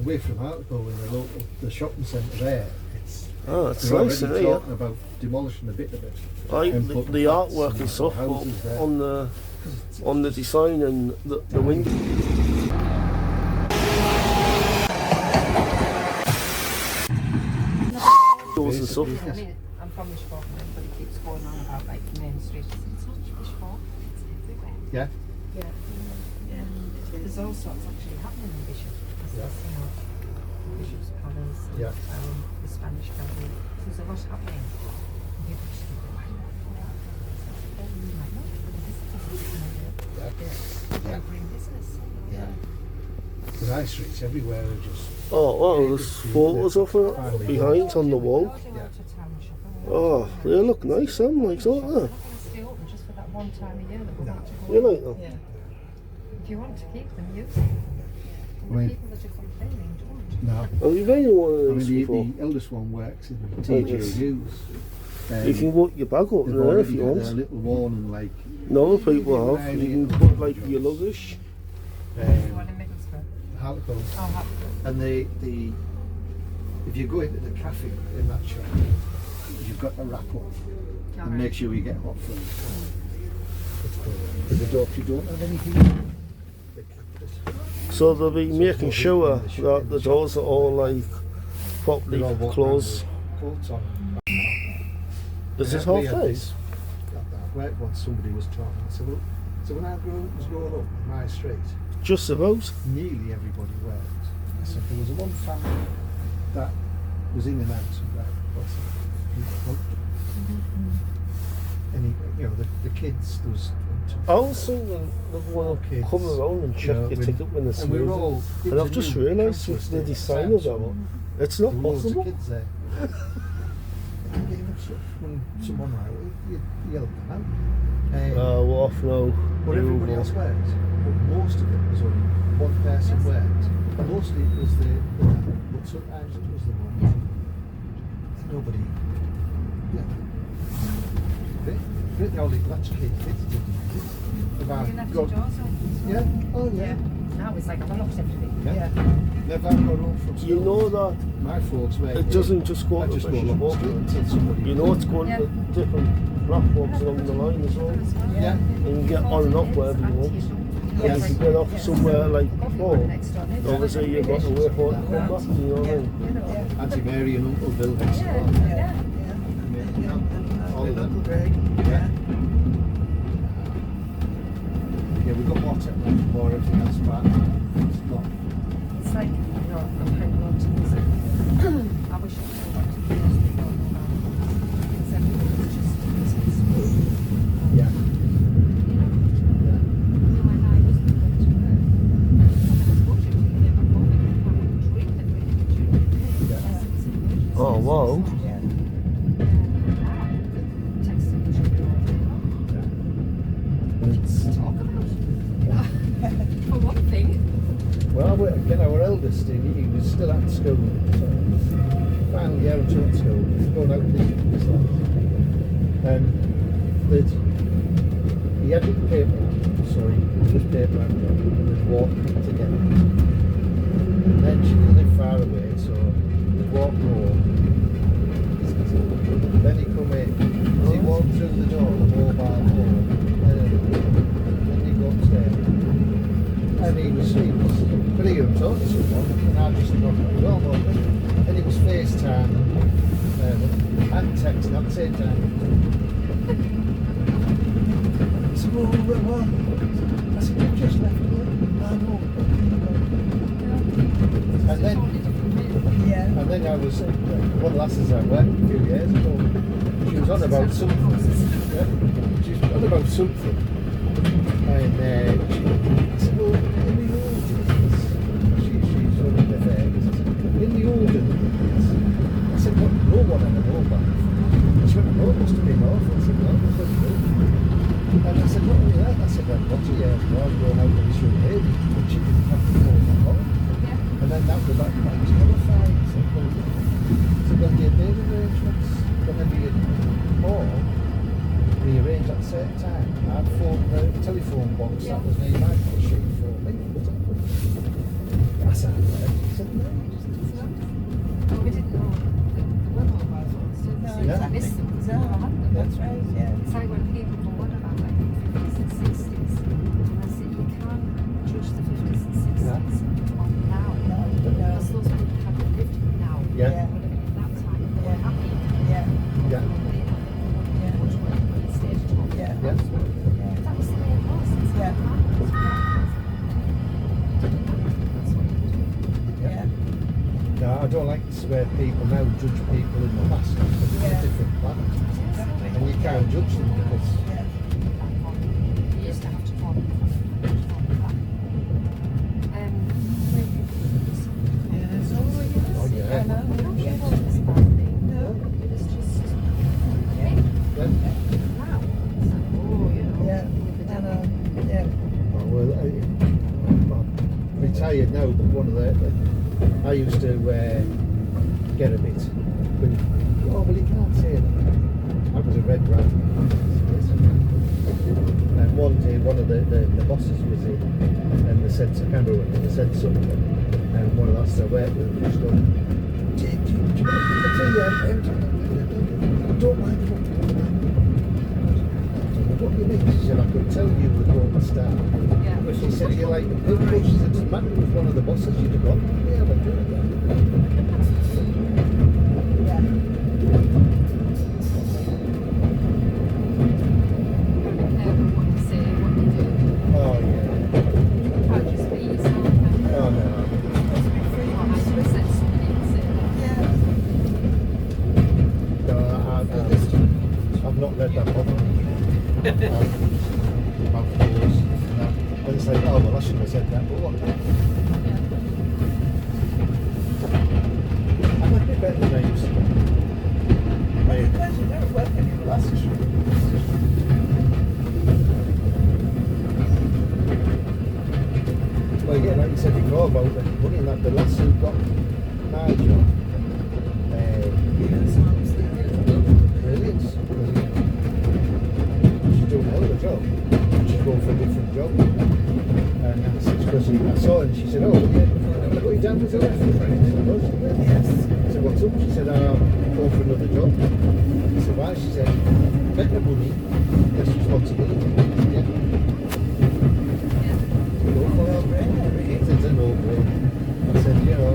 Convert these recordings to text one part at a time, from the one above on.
away from Hartlepool in the shopping centre there. It's they're nice, already isn't it? talking about demolishing a bit of it. Like and the putting artwork flats and stuff houses there. on the design and the window. Doors and stuff. I mean, I'm from Bishop, but it keeps going on about like Main Street. I said, it's not Bishop, it's everywhere. Yeah. Yeah. Yeah. There's all sorts actually happening in Bishop. Yeah. You know, Bishop's Palace, and, Yeah. the Spanish Garden. There's a lot happening. People just think, why not? You might not, but this is bring business. Yeah. The high streets everywhere are just. Oh, well, there's photos of it behind on the wall. Oh, they look nice, them, like, don't they? Stay open just for that one time a year that we want to go. You like them? Yeah. If you want to keep them, use them. And the people that are complaining don't. No. Have you been in one of I these mean, before? the eldest one works in TJ Hughes. You can put your bag up there if you want. A little warning, like. No, people have. You can put like your luggage. The one in Middlesbrough. Hartlepool. Oh, Hartlepool. And if you go into the cafe in that shop, you've got to wrap up and make sure you get hot food. Because you don't have anything. They kept it. So they'll be making sure that the doors are all like properly They're all walking closed. around with coats on. Is this We half had days? this at that work once somebody was talking. I said, well, so when I was growing up in my street, Just about. nearly everybody worked. I said, there was one family that was in and out of that. Anyway, you know, the kids, there was I was thinking they want to come around and check your ticket when it's and we were moving. all, And I've just realised with the design of that one, it's not loads of possible. kids there. And you know, so when someone like you help them out. We're off now. But everybody else worked. But most of it was only one person worked. Mostly it was the but sometimes it was the one. Nobody. Yeah. Great the old latchkey kids did. About You left your doors open. yeah. Oh yeah. Now it's like I've unlocked everything. Yeah. Never got home from school. You know that My folks were. it doesn't just go I to just go Bishop along the Auckland. street until somebody. You know it's going to different platforms along the line as well. Yeah. And you can get on and off wherever you want. And you can get off somewhere like before. Obviously you've got to wait for it to come back, you know what I mean? Auntie Mary and Uncle Bill next door. All of them. Yeah. Yeah, we've got more technology, more everything else, but it's not. It's like, you know, I'm hanging on to this. I wish I could go back to the years before. Because everything was just business. Yeah. You and I just went to work. And I was watching TV at my home, and I would dream that we could during the day. Oh wow. Texting each other all day long. Just talk about it. For one thing. Well, again, our eldest, he was still at school. So final year or two at school, going out with his life. And he had the paper, so he put his paper out and they'd walk together. And then she didn't live far away, so they'd walk home. Then he come in, as he walked through the door, the mobile phone, then he go upstairs. And he was pretty good talking to someone, and I just knocked on the door. Then he was FaceTime and texting at the same time. I said, well, what? I said, you've just left here. I know. And then I was, one of the lasses I worked with a few years ago, she was on about something. Yeah? She was on about something. And I said, well, in the old days, she's running the affairs. In the olden days, I said, well, no one had a mobile. She went, no, it must have been awful. I said, no, it wasn't good. And I said, not only that, I said, well, lots of years ago, I was going out with this young lady, but she didn't have the phone at all. And then that was horrifying. I said, well, you made arrangements whenever you call. We arranged at a certain time. I had phone, the telephone box that was near my sheet for me. I I said, he said, no, just Well, we didn't know the weather was ones, did we? No, So I missed them because we never had them. That's right, yeah. It's like when people go on about like the 50s and 60s, and I say you can't judge the 50s and 60s on now. No, Because those people haven't lived now. Yeah. They would have been in that time. They were happy. Yeah, yeah, They much more on the stage top. yeah, yeah. yeah. That was the way it was. It's Yeah. like that. It's right. That's what you do. Yeah. No, I don't like this where people now judge people in the past because it's Yeah. a different planet. Exactly. And you can't judge them because Yeah. You used to have to call them back. Yeah, so Oh, yeah. I know. I don't care what it's about thing. No. It was just Yeah. yeah. now. It's like, oh, you know, Yeah. with the I devil. know. Yeah. Oh, well, I'm retired now, but one of I used to get a bit. But, oh, well, you can't say that. I was a red rat. And one day, one of the bosses was in, and they said, I can't remember what they said something, and one of us I worked with was going, do you want to tell you, I don't mind what what do you mean? She said, I could tell you would want to start. Yeah. But she said, you like the people? She said, it doesn't matter if it was one of the bosses, you'd have gone, yeah, but do it then. Yeah. What you say, what you do. Oh, yeah. You can't just be yourself. Can you? Oh, no. Supposed to be free. Or how to set somebody and say that. Yeah. No, I've not read that book. About fools and that. And it's like, oh, well, I shouldn't have said that, but what? I might be better than I used to be. Well, because you don't work anymore. That's true. Well, yeah, like you said before about the money and that, the lass who got my job, brilliant. She's doing a hell of a job. She's going for a different job. And I said, because I saw her and she said, oh, yeah, I got you down as a reference. I said, oh, Yes. I said, what's up? She said, I'm going for another job. I said, why? She said, better money, less responsibility. Yeah. Go for it. It's a no-brainer. I said, you know,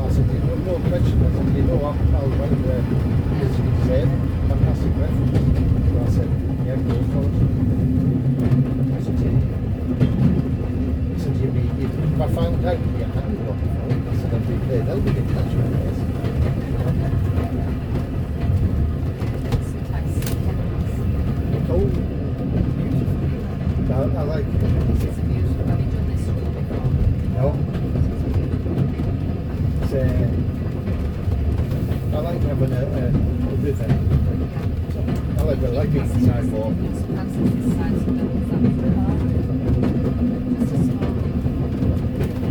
no question. I said, you know, I'll run there because you said, fantastic reference. So I said, yeah, go for it. I said, if I found out you hadn't got it, I said, I'd be paid out with attachment. Cold. I like it. No. It's, I like having a river. I like being inside more.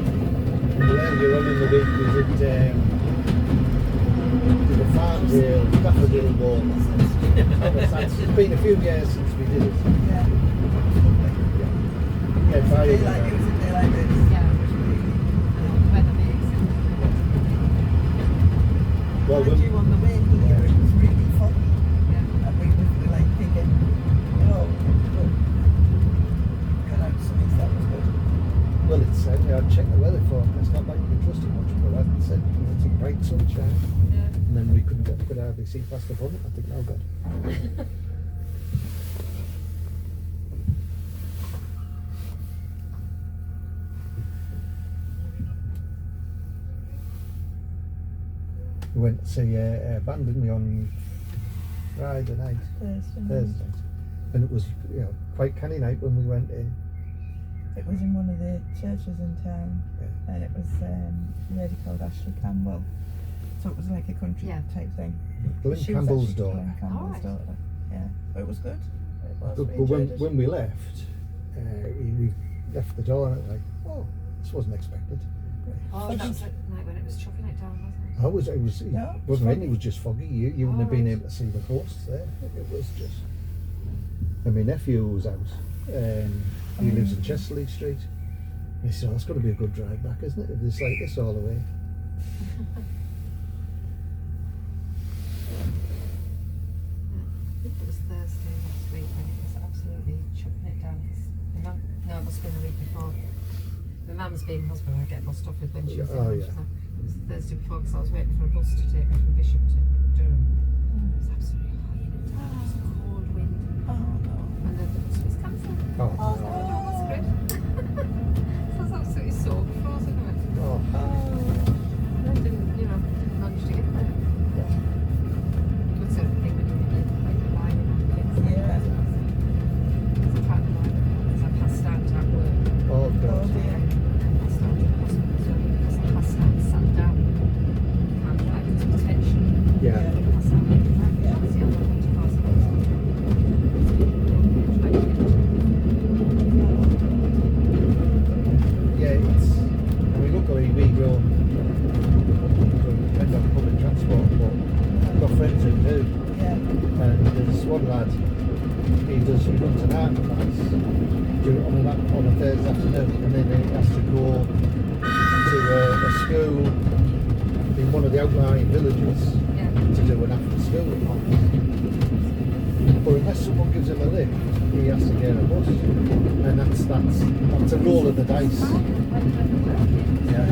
Earlier on in the week we did a Farmdale, Daffodil Walk. It's been a few years since we did it. Yeah. Yeah, It was a day like this. Well, Mind you, on the way here, it was really foggy. And we were like thinking, oh, look, got out some that was good. well, it's I checked the weather forecast. Not like you can trust it much, but I said it's a bright sunshine, and then we could hardly see past the bonnet. I think, oh god. We went to see a band, didn't we, on Friday night, Thursday, and it was quite canny night when we went in. It was in one of the churches in town, and it was a lady called Ashley Campbell. So it was like a country type thing. Glenn She was Campbell's actually daughter. Glenn Campbell's Alright. daughter. Yeah, but it was good. It was. But We when, enjoyed it. when we left, we left the door and it like, oh, this wasn't expected. Oh, that was the night when it was chucking it down, wasn't it? It was No, it was wasn't raining, foggy. it was just foggy. You wouldn't have been Alright. able to see the coast there. It was just. And my nephew was out. He lives in Chesterley Street. He said, oh, it's got to be a good drive back, isn't it? If it's like this all the way. I think it was Thursday last week when it was absolutely chucking it down. No, it must have been the week before. My mum's being in hospital, I get lost off with when she was in hospital. It was Thursday before because I was waiting for a bus to take me from Bishop to Durham. It was absolutely hot. It was a cold wind. Oh no. And then the bus was cancelled. Oh, Oh, that's good. So I was absolutely soaked, frozen. I went, oh. and I didn't manage to get there. Good sort of thing when you're lying on kids. Yeah. So I can't lie because I passed out at work. Oh, Oh God. dear. And I started in hospital, so because I passed out and sat down, you can't drive because of tension. Yeah. Pass out and drive. Yeah. That's the other one to pass out. Trying to get to Yeah, it's. I mean, luckily we go depend on public transport, but I've got friends who do. Yeah. And there's one lad, he runs an art class on a Thursday afternoon, and then he has to go to a school in one of the outlying villages yeah. to do an after school class. But unless someone gives him a lift, he has to get a bus, and that's a roll of the dice. Yeah.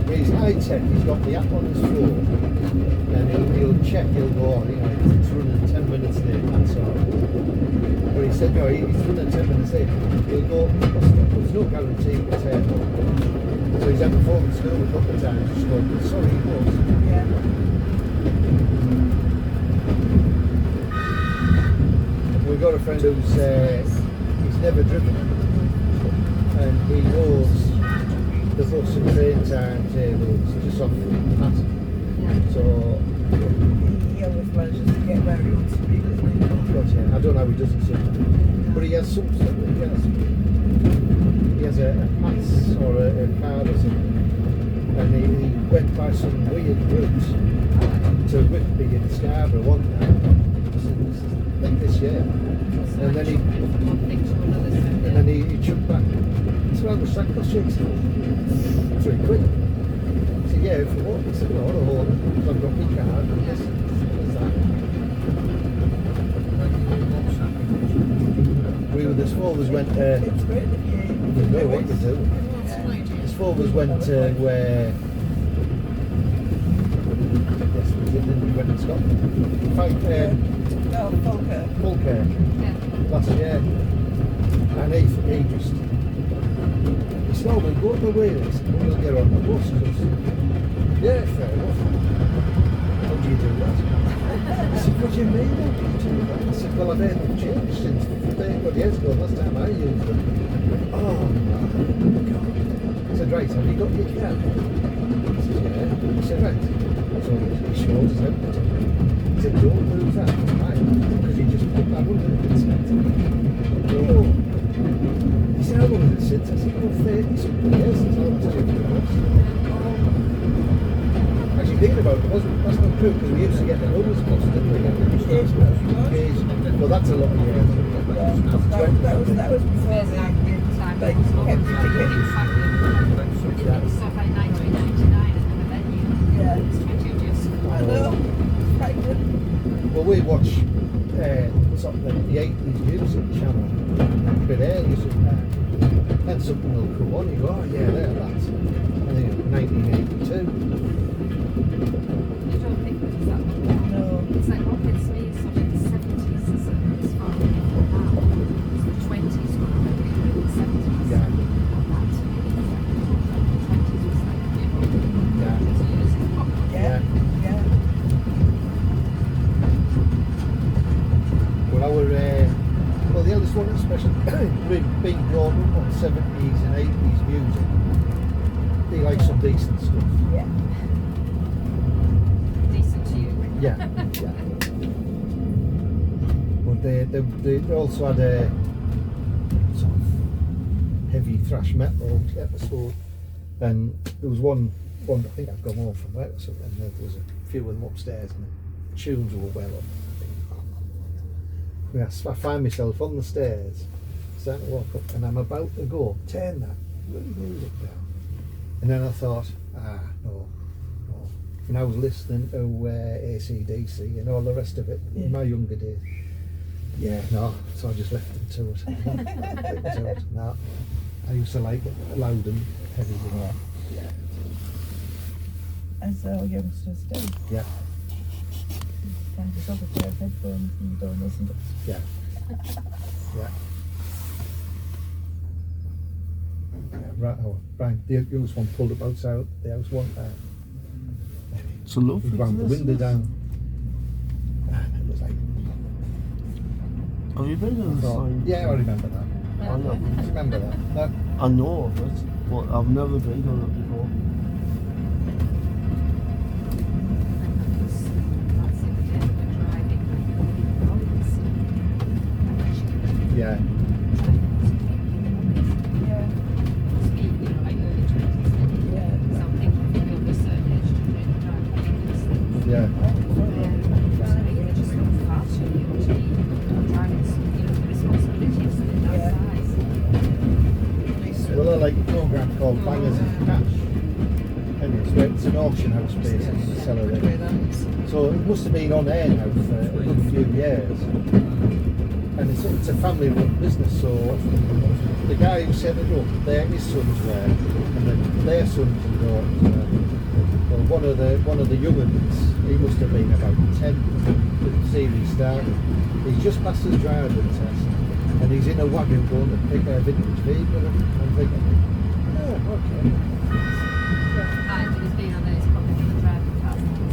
He's high tech, he's got the app on his phone, and he'll check, he'll go on, it's running 10 minutes late, that's all. But he said, no, he's running 10 minutes late, he'll go, there's no guarantee he'll turn up. So he's had the phone in school a couple of times, just going, sorry, he was. Yeah. We've got a friend who's he's never driven, and he knows the bus and train timetables just off the pattern. So, He always manages to get where he wants to be, doesn't he? God, yeah, I don't know how he does it sometimes, but he has some stuff. He has a pass or a card or something, and he went by some weird route to Whitby in Scarborough one time. I think this year, and then he chucked back. So how much that cost you? £3. I said, yeah, if you want. He said, no, I don't want it. I've got my card. And this, there's that. His fathers went It's great if you know what to do. His fathers went where. Yes, we went to Scotland. In fact, No, Falkirk last year, and he just he said, oh, we'll go up the way this and we'll get on the bus. Yeah, fair enough. How do you do that? I said, what do you mean how do you do that? I said, well, I've heard they've changed since 30 years ago, last time I used them. Oh my God. I said, right, have you got your card? I said, yeah. I said, right. So he showed us everything. He said, don't lose that, right? Because you just put that under the consent. Oh. He said, how long has it since? I said, well, 30 something years since I was doing the bus. Actually, thinking about it, that's not true, because we used to get the homeless bus, didn't we? Occasionally. Well, that's a lot of years. That was before the like empty ticket. Stuff like 1999 and then you. Yeah. It's 20 years. I know. Quite good. Well, we watch sort of the 80s music channel a bit early sometimes. Then something will come on, you go, oh yeah, there, that's. I think it was 1982. You don't think it's that long. No. It's like what gets me is sort of the 70s as far as now. It's the 20s when I remember it in the 70s. Yeah. And that to me is like the 20s was like, Yeah. it's years ago. Yeah. Yeah. Well, the eldest one especially, being brought up on 70s and 80s music, he likes some decent stuff. Yeah. Decent to you. Yeah, yeah. But they also had a sort of heavy thrash metal episode And there was one I think I'd gone home from work or something, and there was a few of them upstairs, and the tunes were well up. I find myself on the stairs, starting to walk up, and I'm about to go turn that music down, and then I thought, no. And I was listening to AC/DC and all the rest of it in my younger days. Yeah, no, so I just left them to it. No, I used to like it loud and heavy. Yeah. As all youngsters do. Yeah. Find yourself a pair of headphones and you don't listen to it. Yeah. Yeah. Right, Brian, the youngest one pulled up outside the house one time. So lovely. He wound the window down. And it was like, Have you been on the sign? yeah, I remember that. I know. Remember that? No? I know of it, but I've never been on it before. Yeah. Yeah. Well, I like a program called Bangers and Cash. Anyway, so it's an auction house basically in the cellar there. So it must have been on air now for a good few years. And it's a family-run business, so the guy who set it up, his sons were, and their sons and daughters were. Well, one of the young ones, he must have been about 10 when the series started. He's just passed his driving test, and he's in a wagon going to pick a vintage vehicle. I'm thinking, oh, okay.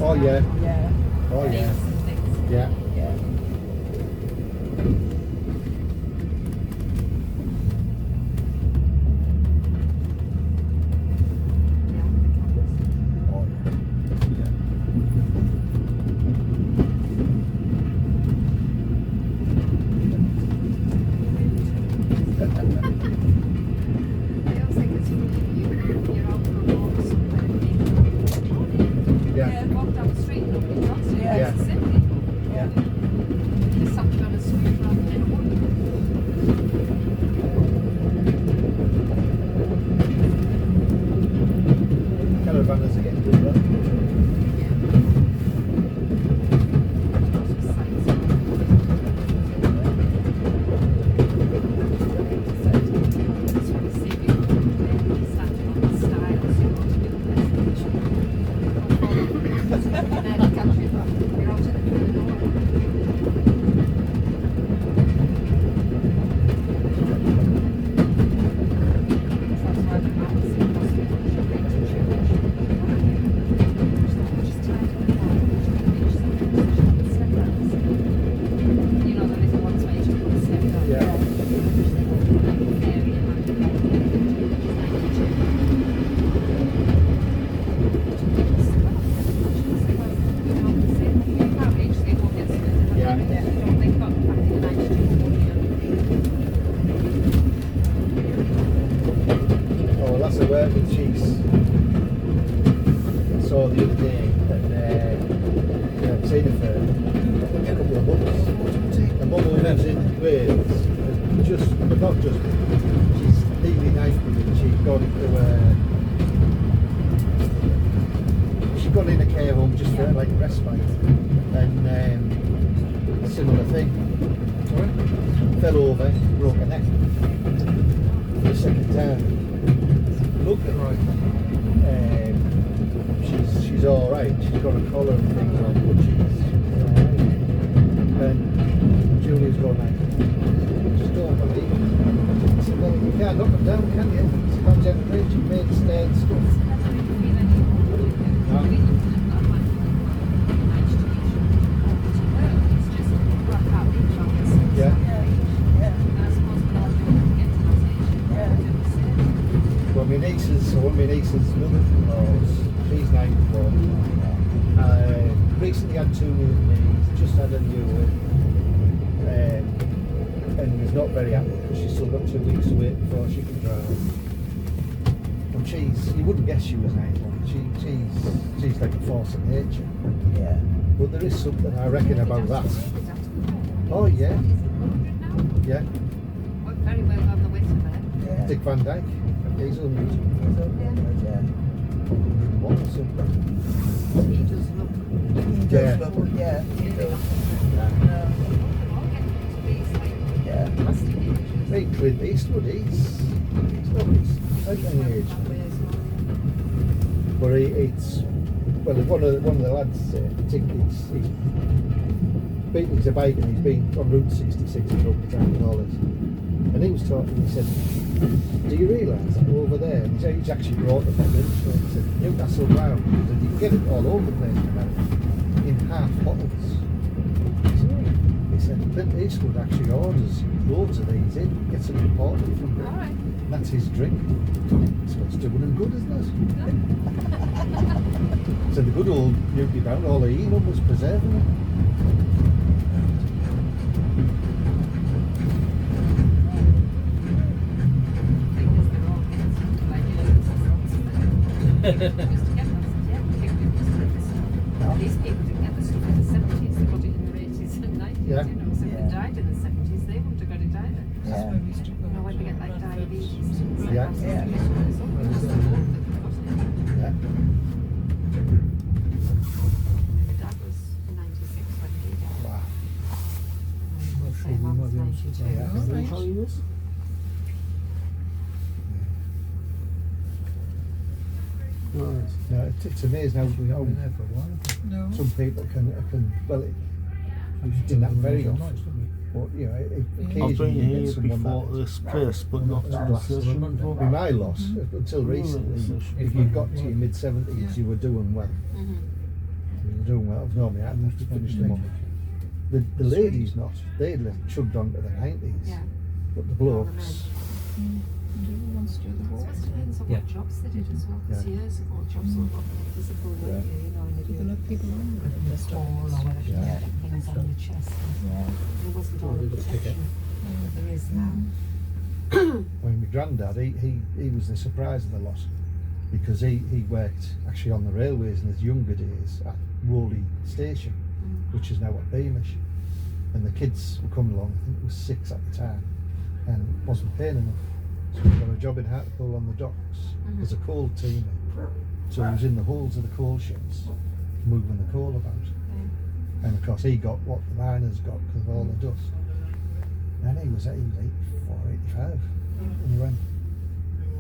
Oh yeah. Yeah. Oh yeah. Yeah. Yeah. Caravanners are getting good, right? That's a working cheese. I saw the other day that I've seen it for a couple of months. The mum who lives in Wales, but not just, she's really nice with it. She got in a care home just for like respite, and a similar thing. Fell over, broke her neck for the second time. Looked at her, she's all right. She's got a collar and things on, but and Julie's going like, just don't believe it. I said, well, you can't knock them down, can you? Sometimes you have to bridge and make stand stuff. Yeah. Well, my niece's mother-in-laws, she's 94. Recently had 2 new knees, just had a new one, and is not very happy because she's still got 2 weeks to wait before she can drive. And you wouldn't guess she was 91. She's like a force of nature. Yeah. But there is something I reckon about that. Oh yeah, yeah. Worked very well on the way to there. Yeah. Dick Van Dyke, he's 100. Yeah. 101 or something. He does look. He does Yeah. look, yeah, he does. Yeah. They're all getting to these like Yeah. plastic ages. Hey, Clint Eastwood, he's like any age. But it's well, one of the lads, particularly, he's a bike and he's been on Route 66 a couple of times and all this. And he was talking, he said, do you realise that over there, and he's actually brought them from Winchester, he said, Newcastle Brown, he said, you can get it all over the place in America, in half bottles. He said, Clint Eastwood actually orders loads of these in, gets them imported from there. Alright. That's his drink. So it's doing him good, isn't it? So the good old Newcastle Brown, all the E numbers preserving it. These people didn't get the stuff in the 70s, they got it in the 80s and 90s, Yeah. you know, so if Yeah. they died in the 70s, they wouldn't have got it either. Yeah. You know, when they get like diabetes and stuff Yeah. like that, Yeah. it's always up, it's just the hope that they've got it. Yeah. My dad was 96 when he died. Wow. My mum was 92. Yeah. Is that how he was? Right. No, it's amazing how We haven't been there for a while. No. some people can well, it didn't happen very often. But you know, I've been occasionally you here get someone before that. this place, but not to the Last session be before. my loss until recently. If you got to your mid 70s, you were doing well. Mhm. You were doing well. Normally, I used to finish them off. The ladies not. They'd chugged on to the 90s. Yeah. But the blokes. Wants to do the I suppose it depends on what jobs they did as well, because Yeah. years ago jobs were a lot more physical, weren't they? You know, and they People do have people on with them. the tall or whatever, Yeah. yeah. Things on your chest. Yeah. There wasn't all the protection that there is now. I mean, my granddad, he was the surprise of the lot because he worked actually on the railways in his younger days at Rowley Station, which is now at Beamish. And the kids were coming along, I think it was 6 at the time, and wasn't paying enough. So he got a job in Hartlepool on the docks as a coal teamer. So he was in the halls of the coal ships, moving the coal about. And of course he got what the miners got because of all the dust. And he was 84, 85 when he went.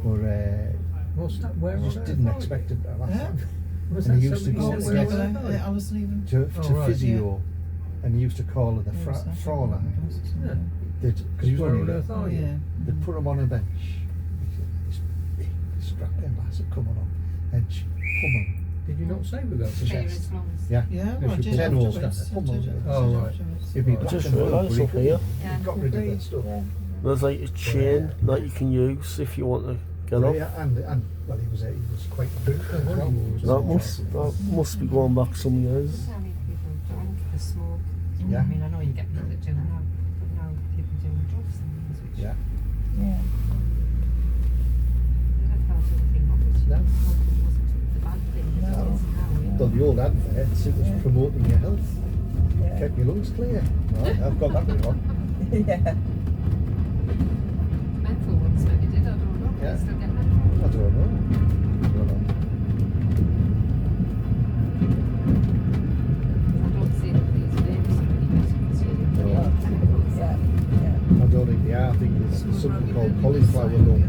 But What's that? Where was just that? didn't expect it to last Yeah. long. Was And that he used to go somebody to said get- where was that? I wasn't even. to Oh, right, physio, and he used to call her the Fraulein. Yeah. Because he was Where only on little. earth are Oh, you? yeah. They'd put him on a bench. This big, strapping lass would come on, and she'd pummel. Did you not say we're going to Pay chest? as long as. Yeah. Yeah, Yes, well, I you did put ten all afterwards. that. I did Oh, right. afterwards. He'd be I black just and blue, realised but he up couldn't. here. Yeah. He got rid of that stuff. Yeah. There's like a chain that you can use if you want to get up. Yeah, and well, he was quite a drinker as well. That must be going back some years. How many people drank or smoke? Yeah. I mean, I know you get people that do now, but now people doing drugs and things which Yeah. Yeah. they don't felt anything wrong with it. No. Smoking wasn't the bad thing. No. It is now. Well, the old adverts, it was Yeah. promoting your health, Yeah. kept your lungs clear. Right, I've got that one. Yeah. Menthol ones maybe did, I don't know. Yeah. They still get menthol. I don't know. I don't see that these vapes are any better because you're No. chemicals. Yeah. Yeah. I don't think they are. I think there's something called cauliflower lung,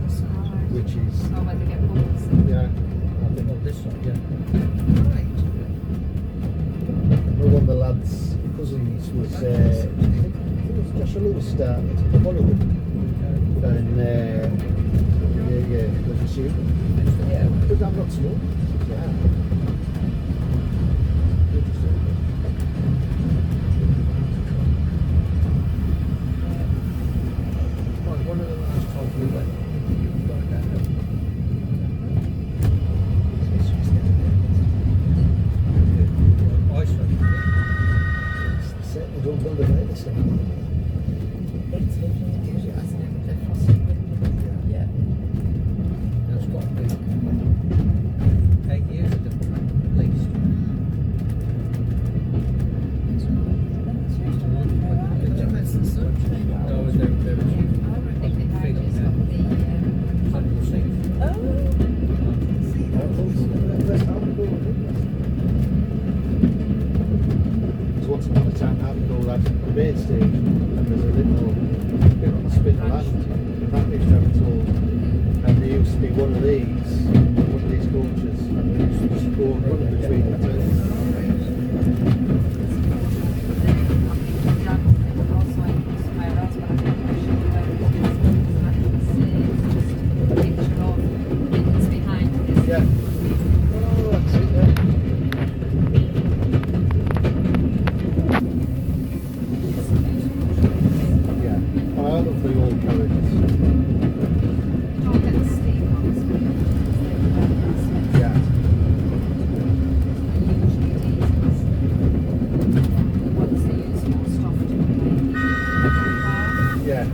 which is, Or whether they get bubbles. yeah, I think Oh, this one, yeah. Right. one of the lads' cousins was, I think it was Joshua Lewis started, one of them, and yeah, was a shoot. Yeah. But I'm not smoking. Yeah. Interesting. Right, one of the last told me that you've got that. Iceland. Certainly don't build a night this thing. It's different. Isn't it, with the frosted windows? Yeah. That's got to be. station, and there's a little bit of spit of land, that used to have its own, and there used to be one of these coaches, and they used to just go running between the two. Yeah. Oh, that's it, yeah. Yeah. Oh, I love the old carriages. Yeah. Yeah.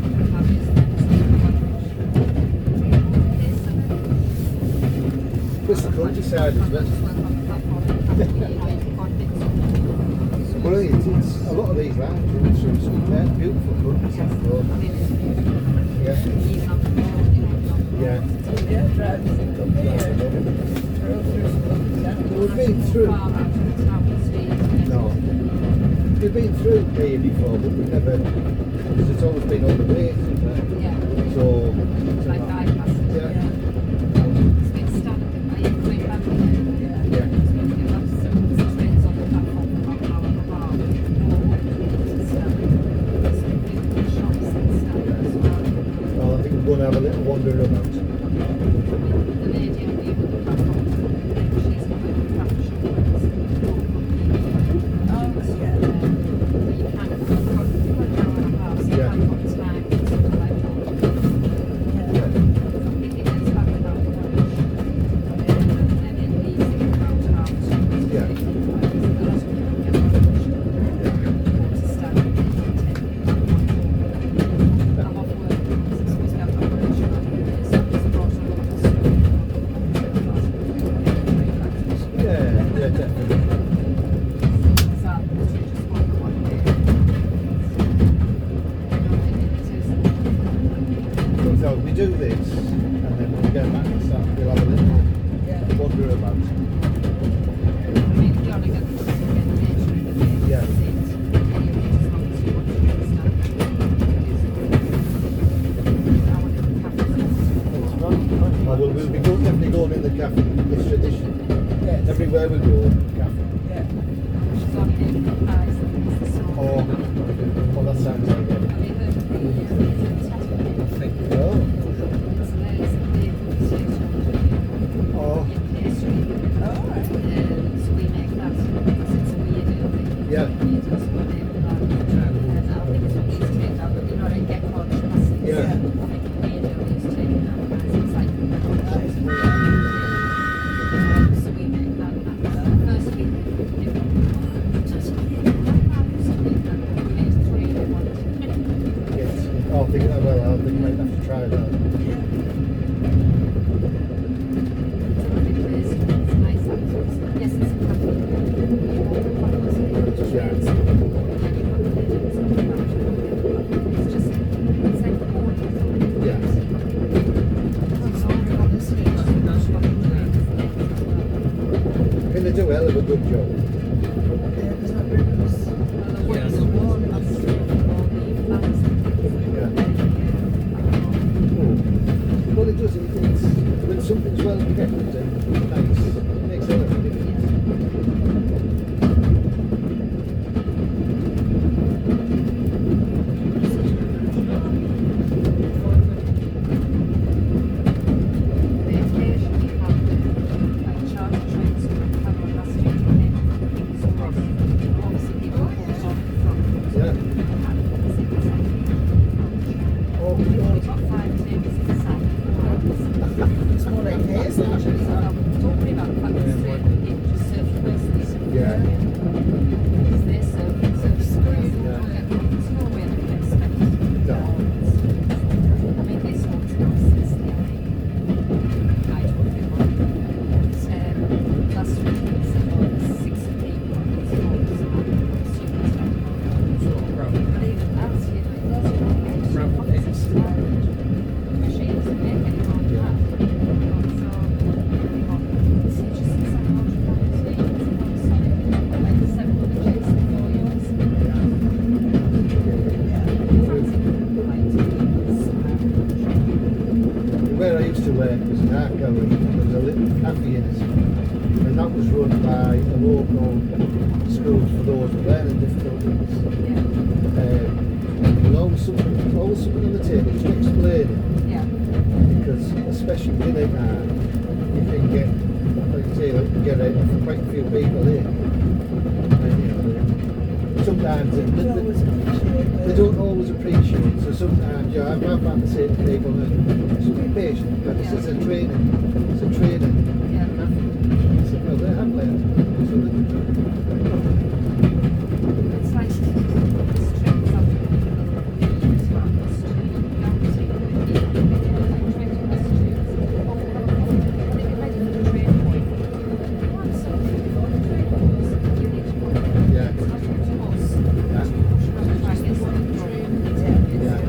It's the countryside, isn't it? Well, it's a lot of these lines are some beautiful countryside. Yeah. Yeah. Yeah, driving from here. We've been through. No. We've been through here before, but we've never, because it's always been on the way, isn't it? So, yeah. Well, I think we're going to have a little wander around. So we do this, and then when we get back and stuff, we'll have a little wander about. Yeah. Oh, well, we'll be definitely going in the cafe this tradition. Yes. Everywhere we go, cafe. Yeah. Oh, that sounds like it. Oh. Oh. Yeah. Yeah. I think I might have to try that. They do a hell of a good job. Well, it does. When something's well kept, nice. It makes a lot of difference. It's more like haze, isn't it? Yeah. Arco, and there was a little cafe in it, and that was run by a local school for those with learning difficulties. And always something on the table to explain it, Yeah. because especially in it now, you can get, like you say, like you can get quite a few people in, and you know, sometimes they don't always appreciate it. So sometimes, you know, I've had to say to people, just be patient, but this is a training, it's a training. Yeah. So, well, they have learned. So It's like, it's true, some people as well, just to guarantee that you know, like training messages, or when they get ready for the training point, you want something before the training course, you need to put it. yeah. It's not up to us. Yeah. To try and get something going. Yeah.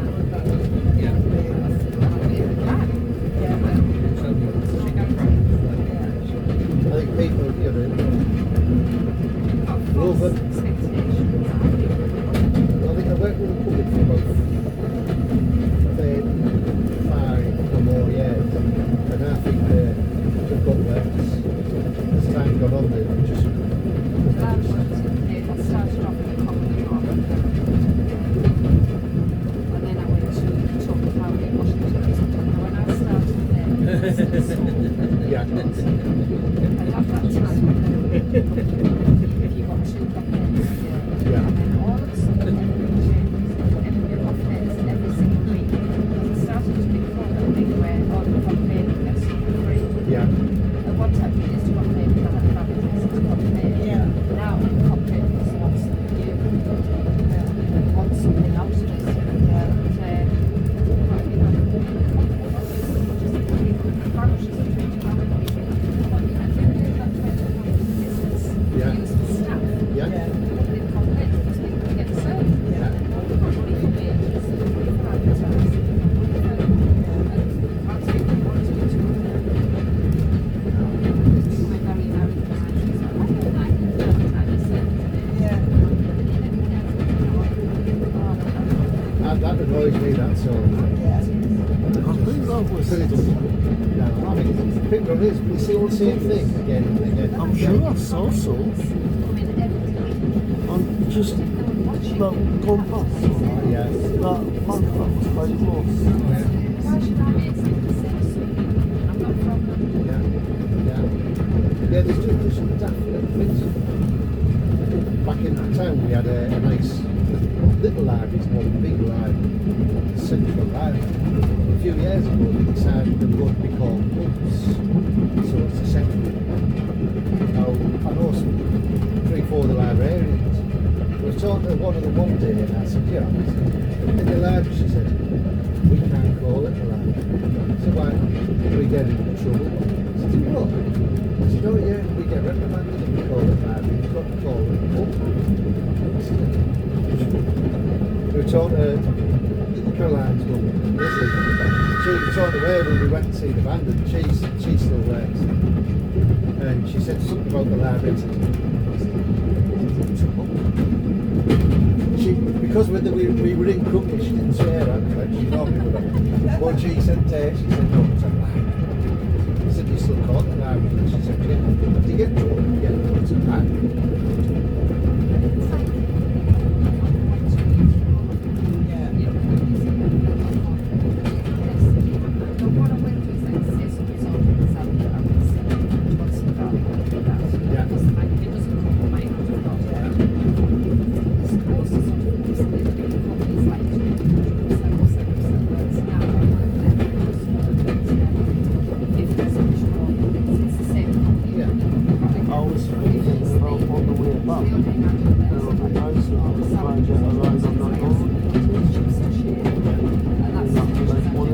I think people, you know, love it. I think I worked with a public for about 5 or more years, and I think they've got worse. As time gone on, they've just. I started off with a common job, and then I went to Auckland in Washington. And when I started there, it was so Yeah. I love that time if you got 2 buckets, Yeah. and then all of a sudden everything changed. Every buckets every single week. It started to become a thing where all the buckets get super free. Yeah. At one time we used to bucket and have a rabbit to bucket. Yeah. Now bucket wants something new. Wants something else to do. But, you know, just vanishes between Yeah. use for staff. Yeah. Yeah. They complain because they couldn't get served. Yeah. We've got money for wages, money for advertising, money for absolutely wanting to go there. It's becoming very American. She's like, why don't I need to advertise service? Yeah. That annoys me, that's all. Yeah. I think that was. Because it doesn't. No, I mean, people is, we see all the same thing again and again. I'm sure I saw so. I'm just about gone past. Yeah. That month that was quite close. Why should I make something sense? I'm not from them. Yeah. Yeah, there's some daft little bits. Back in town, we had a nice little library, it's not a big library, central library. A few years ago, we decided they were going to be called pubs, so it's a central. Now, I know some 3-4 of the librarians. I was talking to one of them one day, and I said, yeah, in the library, she said, we can't call it a library. So why do we get into trouble? I said, what? I said, oh yeah, we get reprimanded if we call it a library, we've got to call it a pub. We were talking to Caroline's mum, Lizzie. She was talking to her when we went to see the band, and she still works. And she said something about the library. Because we were in company, she didn't swear at me like she normally would have. But she said, no, it's a library. I said, you still call it a library? And she said, yeah. If you get trouble, you get it. It's a library. I was thinking about on the way back. It would be nice if I could try and get a ride on that road. That'd be like one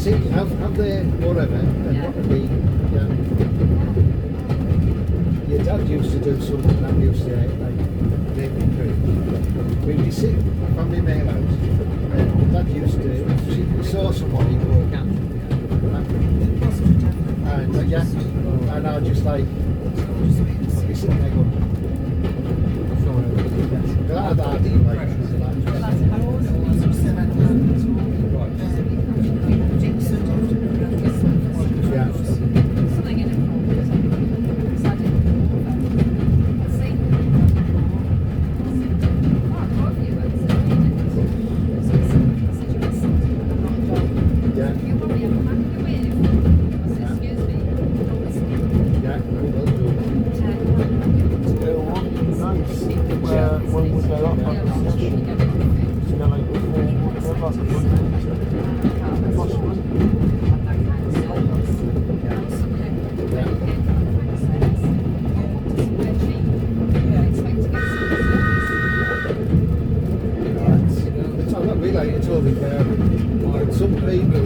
Have they, whatever, and what would be, yeah. Dad used to do something that used to like make me crazy. We would sit family mail house, and Dad used to, if he saw someone, he'd go, and and I'd just like, I'd be sitting there going, because I had like, yeah. Some people,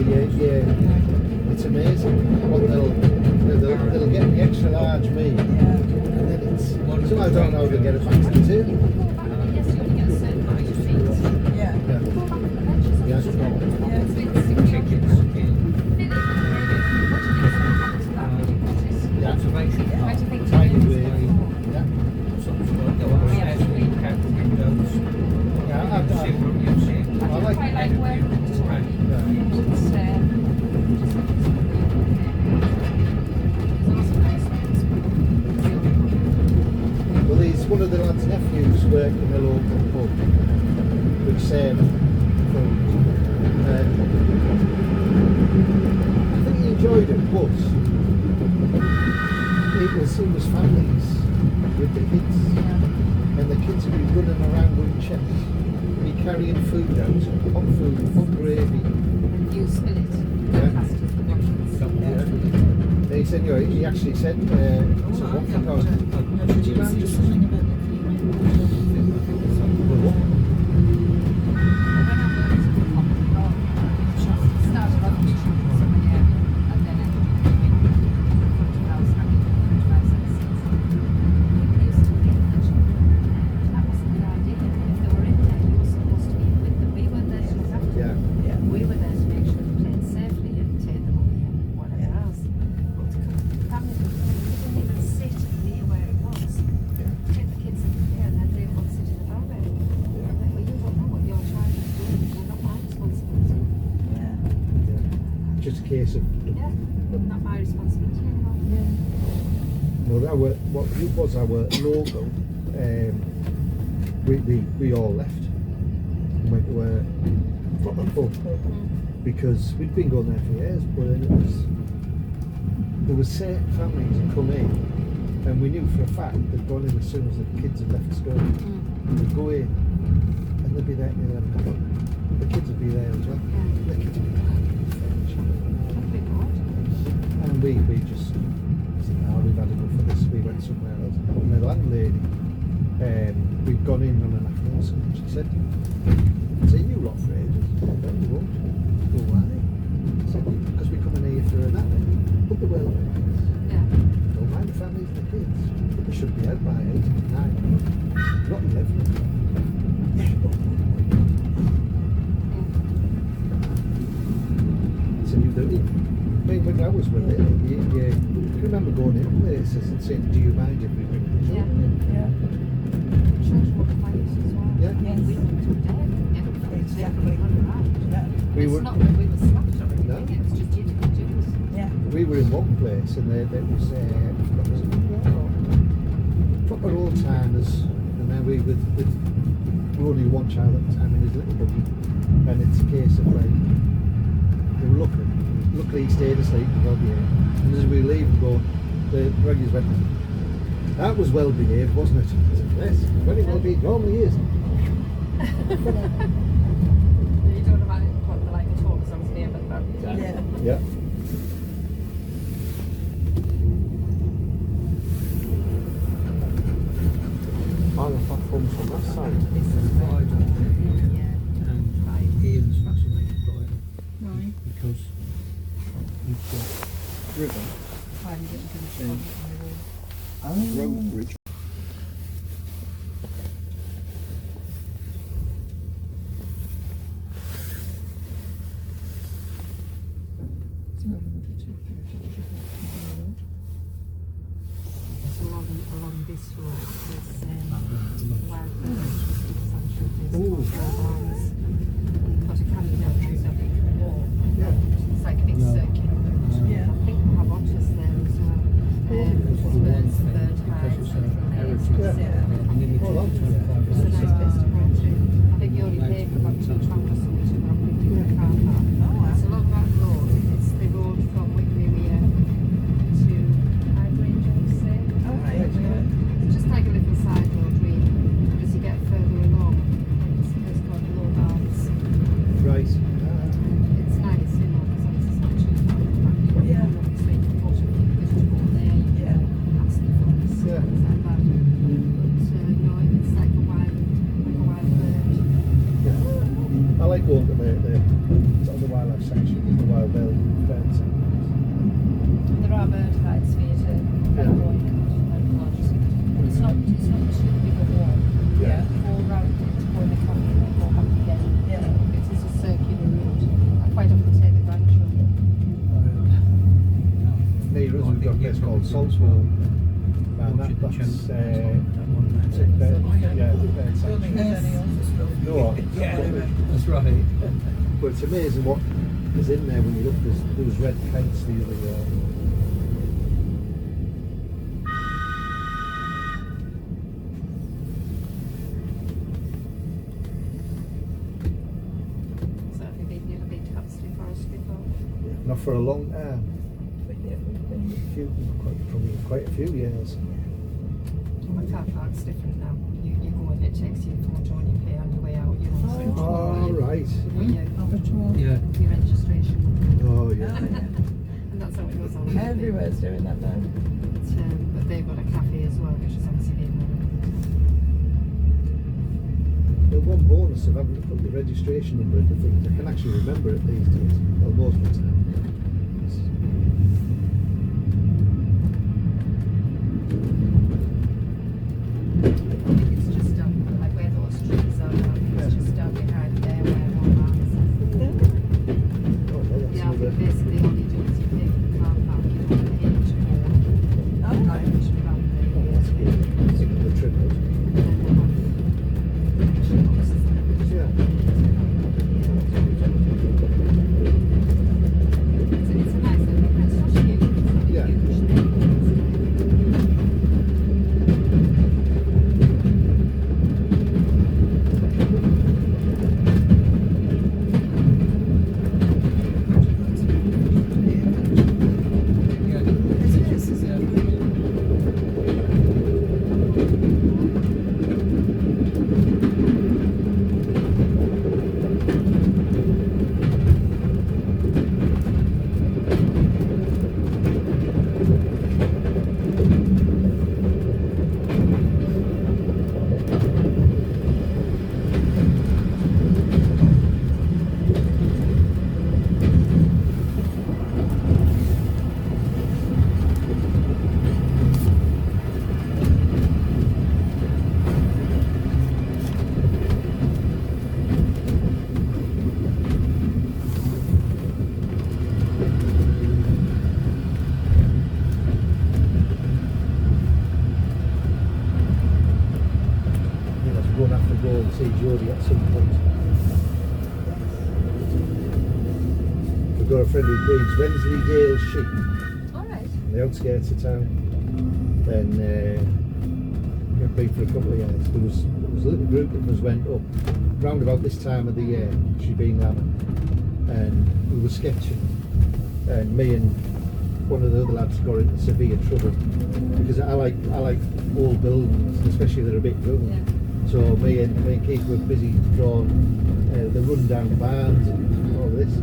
it's amazing. Well, they'll get the extra large meat, and then it's. So I don't know how to get it back to the table. Yeah. One of the lad's nephews worked in a local pub which served food. I think he enjoyed it, but it was families with the kids, and the kids would be running around with chefs, be carrying food out, hot food, hot gravy. And you spill it. He said, he actually said to one thing, would you mind just just a case of not my responsibility anymore. well, what it was our logo. We all left and went to a proper pub because we'd been going there for years, but then there was certain families that come in, and we knew for a fact they'd gone in as soon as the kids had left school. They'd go in and they'd be there at 11 o'clock. The kids would be there as well. The kids would be there. And we just said, no, we've had enough of this. We went somewhere else. And the landlady, we'd gone in on an afternoon, and she said, you lot for ages. No, you won't. Well, why? I said, because we come in here for a nap. But the welfare kids. Don't mind the families and the kids. But they should be out by 8 or 9. Not 11. So you do it. When I was with it, you remember going in places and saying, do you mind if we bring the children in? Church walk place as well. Yeah. We took dead. Exactly. We It's were, not that we were slapped or anything, No. it was just you didn't do it. Yeah. we were in one place and there was proper old timers, and then we with only one child at the time in his little buggy, and it's a case of like, they were luckily he stayed asleep, and as we leave and go, the druggies went, that was well behaved, wasn't it? I said, yes, very well behaved, normally is. You don't know what the like the talk songs here, but Yeah. On the platforms on that side. this is where And Ian's fascinated by it Right. because you've got river finally getting to the road bridge. So along this road, there's wild birds, sanctuaries, wildlife, Autocar Stanhope, I think, it's like a big circular route. Yeah. I think we have otters there as well. There's birds, bird hides, Oh, that's it's a nice place to go to. I think you only pay for about £2 or something to go up into the car park. It's along that road. It's the road from Wicklow to Highbridge, I would say. It's just like a little side road, really. But as you get further along, it's a place called Low Barns. right. It's nice, you know, because obviously it's not too far back. Yeah. Obviously, you can go to there, you Yeah. can ask the folks, Yeah. things like that. But no, it's like a wild bird. I like going to the wildlife section, the wild birds. There are bird hides for you to Yeah. go in and watch. It's not too big a walk. Yeah. Go around it, go in the country and go back again. Yeah. It is a circular route. I quite often take the grandchildren. Near us, we've got a place called Saltswell. And that's bird Don't think there's any other stuff. No, That's right. but it's amazing what is in there when you look. There was red kites the other day. So have you been to Hampstead Forest before? Not for a long time. But yeah, we've been- Probably quite a few years. My car park's different now. You go in, it takes you a photo and you pay on your way out, you know. So it's Oh, right. with your, Yeah. your registration number. Oh, Oh, yeah. And that's how it goes on. Everywhere's doing that now. But they've got a cafe as well, which is obviously being The one bonus of having to put the registration number into things, I can actually remember it these days. Well, most of the time. It's just down, like where those trees are now, it's just down behind there where all that is. Oh, well, that's Yeah, I another. think basically all you do is you pay for the car park, you don't pay to go Oh, right. around That's good. That's another trip out. Yeah. It's a nice little place, it's not huge, it's not Yeah. huge. Yeah. It is, isn't it? You know, we're going to have to go and see Jodie at some point. We've got a friend who breeds Wensleydale sheep Alright. on the outskirts of town. Then we've been for a couple of years. There was a little group that was went up round about this time of the year. She'd been lambing, and we were sketching, and me and one of the other lads got into severe trouble because I like old buildings, especially that are a bit good. Yeah. So me and Keith were busy drawing the rundown barns and all this.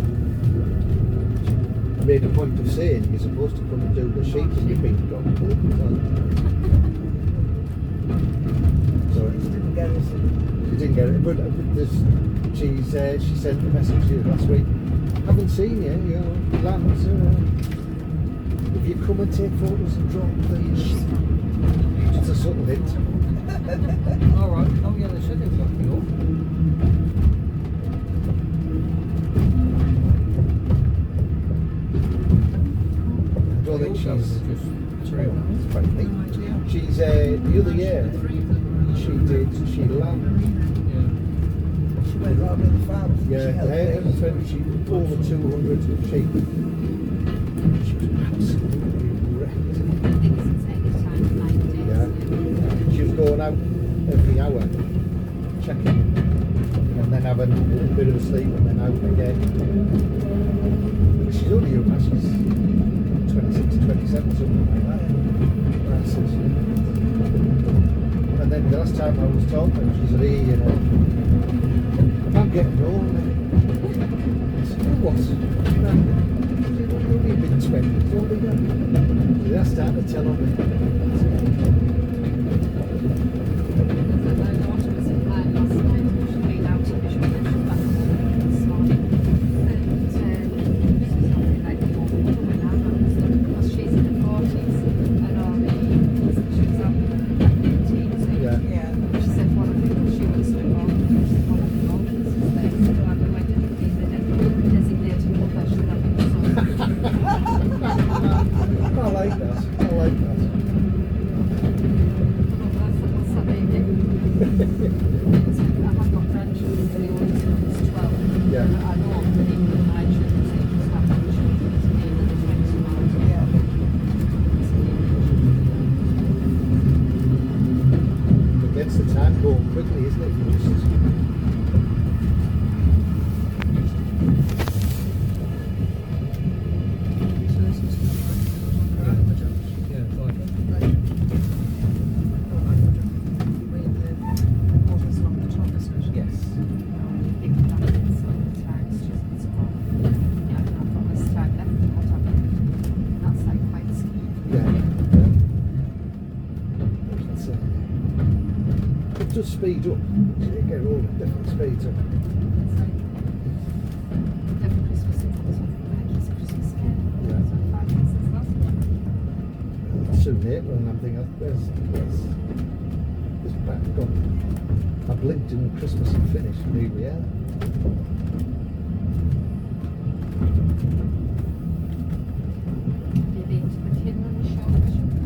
I made a point of saying you're supposed to come and do the sheep and you've been dropped. So Didn't get it. she didn't get it, but she sent a message to you last week. Haven't seen you, you know, lambs. If you come and take photos and drop the sheep. didn't. All right. Oh yeah, they said they were locking up. I don't think she's just three. quite neat. She's the other year. She lamb. She went round with the farms. Yeah, She helped her me. friend, she over 200 sheep. She was absolutely wrecked. Yeah. She was going out every hour, checking, and then having a bit of a sleep, and then out again. She's only young, she's 26, 27, something like that. That's it. And then the last time I was talking, she said, hey, you know, I'm getting old. I said, what? You've only been 20, you've only got. So that's starting to tell on me. Just speed up. You get all the different speeds up. Every Christmas it comes with like it's Christmas again. Yeah. So 5 years since last year. Soon April, and I'm thinking, there's back gone. I blinked and Christmas had finished, and here we are. Have you been to the Kinlan show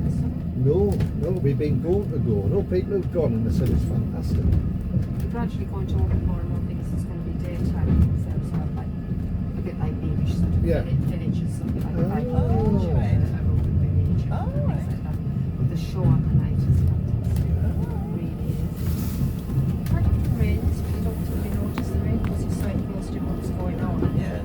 this summer? No, we've been going to go. No, people have gone and they said it's fantastic. We're gradually going to open more and more things. It's going to be daytime things there as well, like a bit like Beamish sort of villages, something like that. Oh, right. A Roman village, Oh, things right. like that. But the show on the night is fantastic. It really is. Quite often rains, but you don't really notice the rain because you're so engrossed in what's going on. Yeah.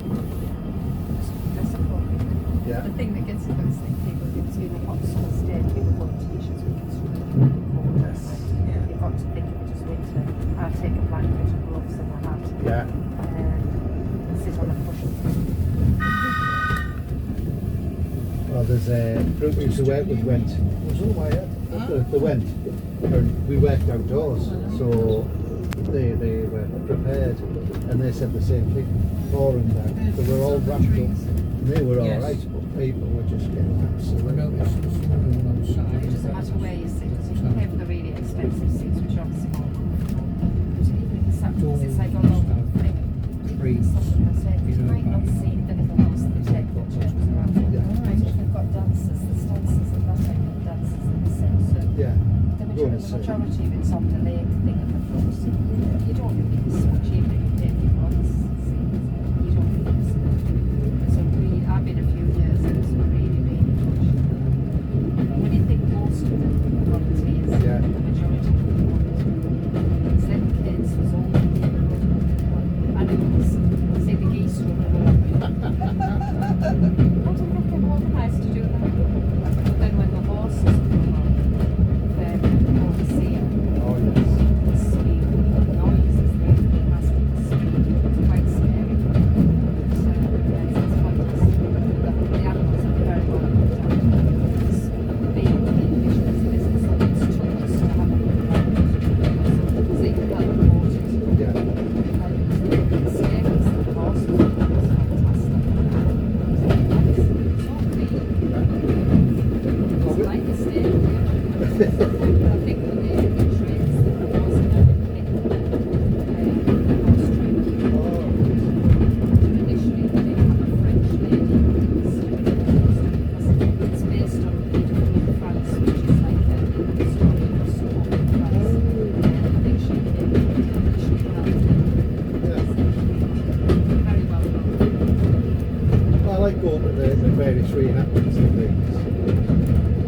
That's a problem. Yeah. The thing that gets the best thing, people, it's been a hot summer's day, people go on t-shirts because it's really cold. Yes. Yeah. You've got to think of it as winter. I'll take a blanket and gloves and a hat Yeah. and sit on a cushion. Well, there's a group we used to work with went. It was all the way up. They went. And we worked outdoors, so they were prepared, and they said the same thing. Pouring down. They were all wrapped up, and they were all Yes. right, but people were just getting I absolutely. noticed there's someone on side. It doesn't matter where you sit. You can pay for the really expensive seats, which are obviously more comfortable. But even if you sat, because it's like a long thing. Trees. Something I said, you might not see anything else that they take the churches around. Yeah. Right, if they've got dances, there's dances at that time, dances in the centre. Yeah. The Go on, majority of it's on the lake thing at the front. So you don't really miss much, even if you pay people on the seats. You don't really miss much. So I've been a few years and it's really, really good. When you think most of the volunteers, Yeah. the majority of the volunteers, then kids, there's all the people, animals, see the geese running along. What do you think they've organised to do that? But then when the horses come along, they're over the sea. Oh yes. The speed, the noises, the massive speed, it's quite scary. But yes, it's fantastic. The animals are very well looked after. It's being individual as it is, it's like it's tools to have a look at. So you can like waters. Yeah. Like the stables, the horses, it's fantastic. It's so clean. It's like a stable. I think reenactments of things.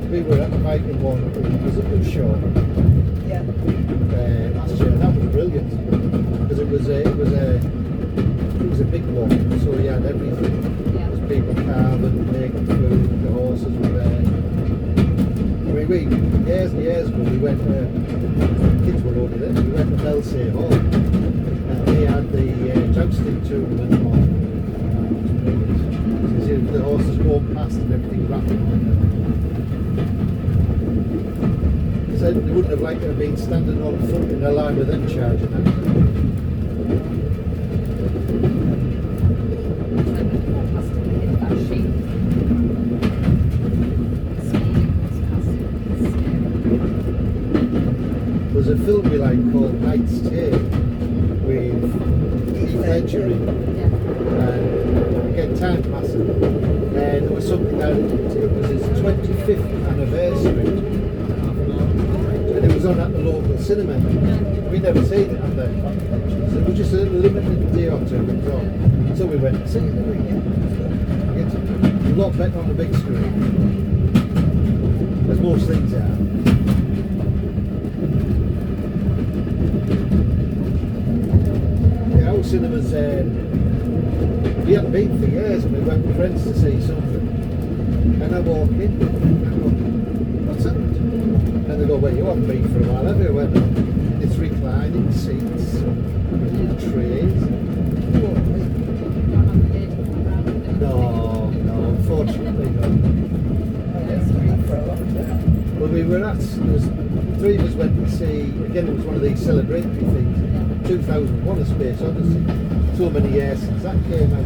We were at the biking one, it was at the show last year, and that was brilliant because it was a big one, so you had everything. There was people carving, making food, the horses were there. I mean, we years and years ago we went. Kids were over there. We went to Belsay Hall, and they had the jousting tournament on. So the horses going past and everything rapping. Said they wouldn't have liked to have been standing on foot in a line with them charging them. There's a film we like called Knight's Tale with Heath Ledger in, and again time passing, and there was something that it was his 25th anniversary. And it was on at the local cinema. We never seen it on there. So it was just a limited day or two. So we went to see it. It's a lot better on the big screen. As most things are. Yeah, our cinemas, we hadn't been for years, and we went with friends to see something. And I walk in, and I go, what's happened? And they go, well, you haven't been for a while, have you? I went, it's reclining seats, trays. No, unfortunately not. Well, we were at, three of us went to see, again it was one of these celebratory things, 2001 A Space Odyssey, so many years since that came out,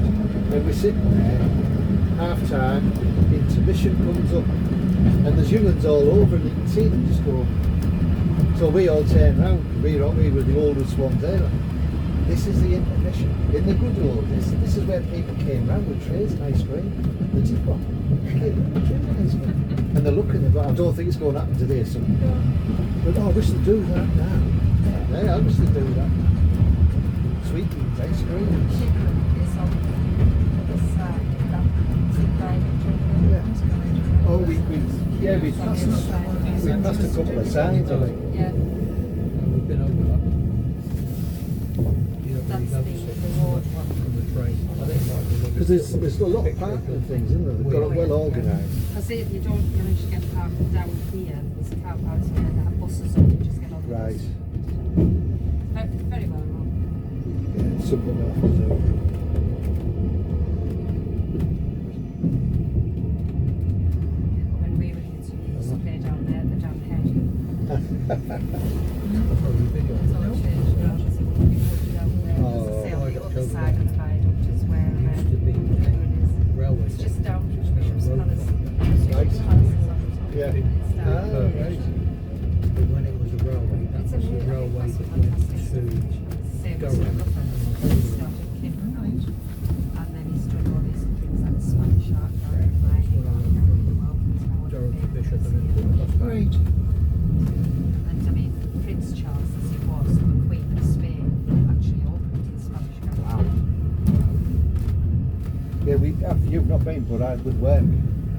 and we're sitting there, half time, intermission comes up, and there's young'uns all over, and you can see them just go. So we all turn round, we were the oldest ones there. Like, this is the intermission. In the good old days, this is where people came round with trays and ice cream. The teapot. And they're looking at it, I don't think it's going to happen today, so. But I wish they'd do that now. Yeah, I wish they'd do that. Sweeties, ice cream. Oh, we passed a couple of signs, I think. Yeah. We've been over that. You don't really That's notice the it reward from the train. I think it might be looking Because there's a lot of parking things, isn't there? They've got it well organised. I see if you don't manage to get parked down here, there's a car park here that have buses on, you just get on the Right. bus. Very well run. Yeah, it's something else to do. When we were kids, we used to play down there, the damn head. probably bigger. So it changed now, so we put it down there. As I say, on the other side of the viaduct is where It used to be the lagoon is. railway. It's just down to Just Bishop's road Palace. front. Bishop's Palace is on the top. Yeah. It's down Ah, there. right. But when it was a railway, that It's was the amazing. railway That's that a went fantastic to Same as Durham. Durham. He started Kim Road, and then he's done all these things like the Spanish Art Gallery, mining, Durham to Bishop and then that's back. Great. and I mean, Prince Charles, as he was, the Queen of Spain, actually opened his Spanish Gallery. Wow. Yeah, you've not been, but I with work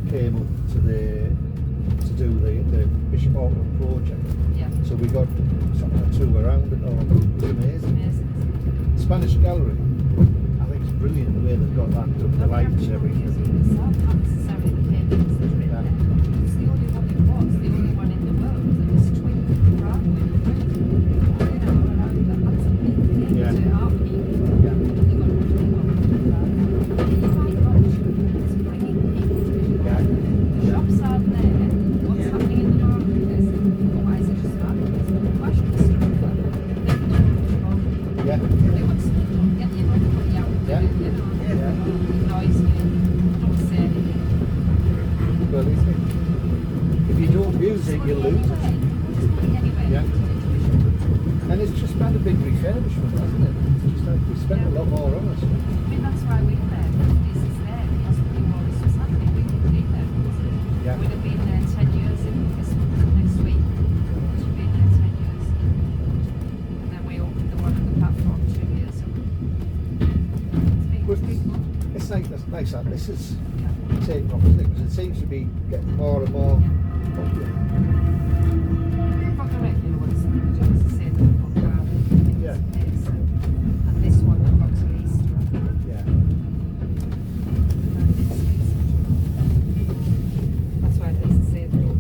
came up to do the Bishop Auckland project. Yeah. So we got sort of a tour around it all. It was amazing. Amazing. Spanish Gallery, I think it's brilliant the way they've got that done, the lights and everything. Itself, not necessarily the paintings that are in there. It's the only one it was, the only one in the world that was twin Broadway. That's a big thing Yeah. to art people. Yeah. You got to put it on. It's bringing people to it. Yeah. The shops aren't there. What's happening in the marketplace? Why is it just marketplace? Why should we stop there? Yeah. They want something to get you out, put you out, Yeah. you know, Yeah. noisy, don't say anything. Well, if you don't use it, you lose it. Yeah. And it's just had a big refurbishment, hasn't it? It's just like we spent a lot more on it. I mean, that's why we were there. This is there because we knew all this was happening. We couldn't be there. Yeah. We'd have been there 10 years next week. We'd have been there 10 years. And then we opened the one at the platform 2 years ago. It's been But big fun. it's nice that this is taking off, isn't it? Because it seems to be getting more and more popular. I reckon, you know, what it's the same with the car. Yeah. And this one I've got to lease. Yeah. That's why there's the same thing.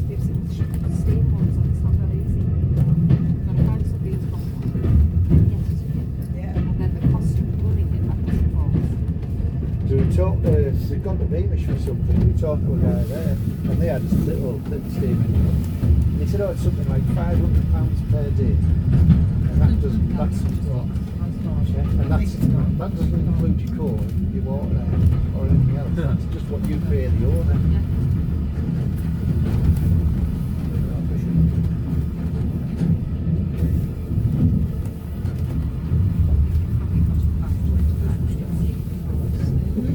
Because people say, the steam ones, and it's not that easy. You've got to find somebody who's got one. Get it again. Yeah. And then the cost of running it backwards and forwards. So we talked, they've gone to Beamish for something, we talked to a guy there, and they had this little steam engine. And he said, oh, it's something like £500 per day. And that does, that's what? Yeah, and that doesn't include your coal, your water, or anything else. That's just what you pay the owner. Yeah.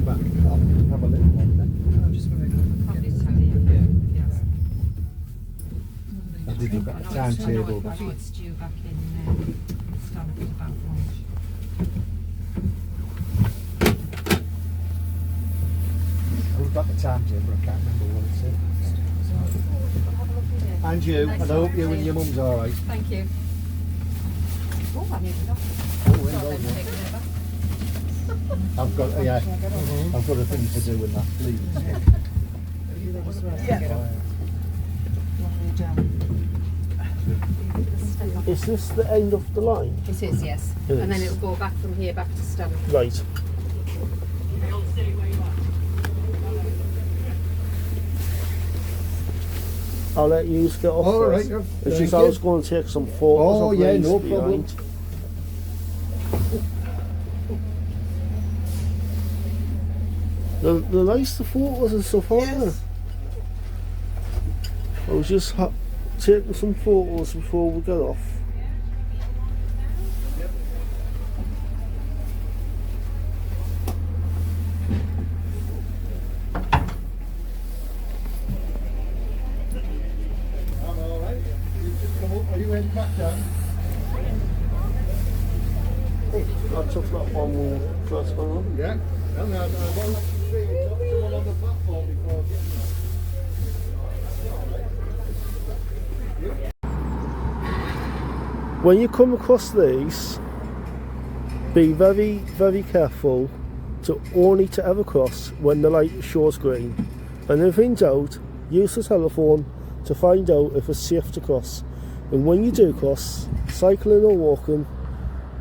Back up, have a little one then. I'm just going to Probably tell you. Yes. I did look at a timetable. I know it's due back in Stanhope about lunch. I looked at the timetable, I can't remember what it said. Have a lovely day. And you, Nice and I hope talking you to and your mum's alright. Thank you. Oh, I need to go. Oh, well, Sorry, well, I'm yeah. taking it back. I've got a thing to do with that, please. Yeah. Is this the end of the line? It is, yes. It And then is. it'll go back from here back to Stanhope. Right. I'll let you get off All first. right, It's just thank I was you. going to take some photos Oh, of yeah, these no behind. problem. They're nice, the photos and stuff, aren't Yes. they? I was just taking some photos before we get off. I'm alright. You just come up, are you heading back down? I took that one when we first went on. Yeah. I won't really talk to someone on the platform before getting there. When you come across these, be very, very careful to only to ever cross when the light shows green. And if in doubt, use the telephone to find out if it's safe to cross. And when you do cross, cycling or walking,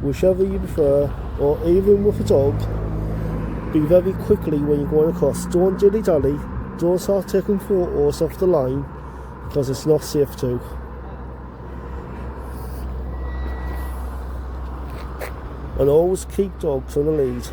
whichever you prefer, or even with a dog, be very quickly when you're going across. Don't dilly-dally, don't start taking photos off the line, because it's not safe to. And always keep dogs on the lead.